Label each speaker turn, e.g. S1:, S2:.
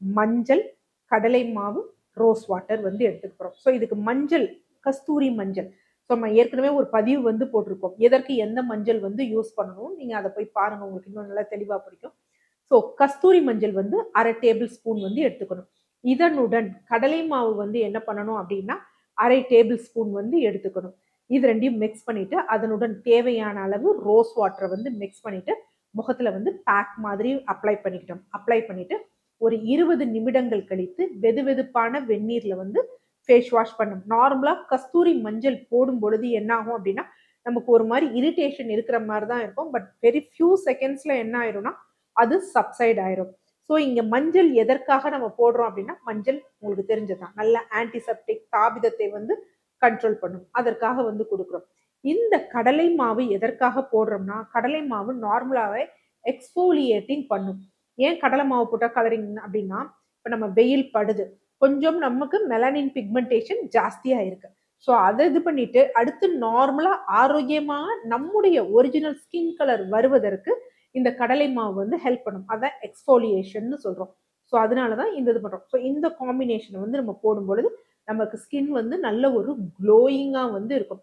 S1: மஞ்சள், கடலை மாவு, ரோஸ் வாட்டர் வந்து எடுத்துக்கிறோம். ஸோ இதுக்கு மஞ்சள், கஸ்தூரி மஞ்சள். ஸோ நம்ம ஏற்கனவே ஒரு பதிவு வந்து போட்டிருக்கோம். எதற்கு எந்த மஞ்சள் வந்து யூஸ் பண்ணணும், நீங்க அதை போய் பாருங்க, உங்களுக்கு இன்னும் நல்லா தெளிவா பிடிக்கும். ஸோ கஸ்தூரி மஞ்சள் வந்து 1/2 டேபிள் ஸ்பூன் வந்து எடுத்துக்கணும். இதனுடன் கடலை மாவு வந்து என்ன பண்ணணும் அப்படின்னா 1/2 டேபிள் ஸ்பூன் வந்து எடுத்துக்கணும். இது ரெண்டையும் மிக்ஸ் பண்ணிட்டு அதனுடன் தேவையான அளவு ரோஸ் வாட்டரை வந்து மிக்ஸ் பண்ணிட்டு முகத்துல வந்து பேக் மாதிரி அப்ளை பண்ணிட்டு ஒரு 20 நிமிடங்கள் கழித்து வெது வெதுப்பான வெந்நீர்ல வந்து ஃபேஸ் வாஷ் பண்ணும். நார்மலா கஸ்தூரி மஞ்சள் போடும் பொழுது என்ன ஆகும் அப்படின்னா நமக்கு ஒரு மாதிரி இரிட்டேஷன் இருக்கிற மாதிரி தான் இருக்கும். பட் வெரி ஃபியூ செகண்ட்ஸ்ல என்ன ஆயிரும்னா அது சப்சைட் ஆயிரும். ஸோ இங்க மஞ்சள் எதற்காக நம்ம போடுறோம் அப்படின்னா மஞ்சள் உங்களுக்கு தெரிஞ்சதுதான், நல்ல ஆன்டிசெப்டிக், தாபிதத்தை வந்து கண்ட்ரோல் பண்ணும், அதற்காக வந்து கொடுக்குறோம். இந்த கடலை மாவு எதற்காக போடுறோம்னா கடலை மாவு நார்மலாவே எக்ஸ்போலியேட்டிங் பண்ணும். ஏன் கடலை மாவு போட்டா கலரிங் அப்படின்னா இப்போ நம்ம வெயில் படுது, கொஞ்சம் நமக்கு மெலனின் பிக்மெண்டேஷன் ஜாஸ்தியா இருக்கு. ஸோ அதை இது பண்ணிட்டு அடுத்து நார்மலா ஆரோக்கியமா நம்முடைய ஒரிஜினல் ஸ்கின் கலர் வருவதற்கு இந்த கடலை மாவு வந்து ஹெல்ப் பண்ணும். அதான் எக்ஸ்போலியேஷன் சொல்றோம். ஸோ அதனாலதான் இந்த இது பண்றோம். ஸோ இந்த காம்பினேஷனை வந்து நம்ம போடும் பொழுது நமக்கு ஸ்கின் வந்து நல்ல ஒரு க்ளோயிங்கா வந்து இருக்கும்.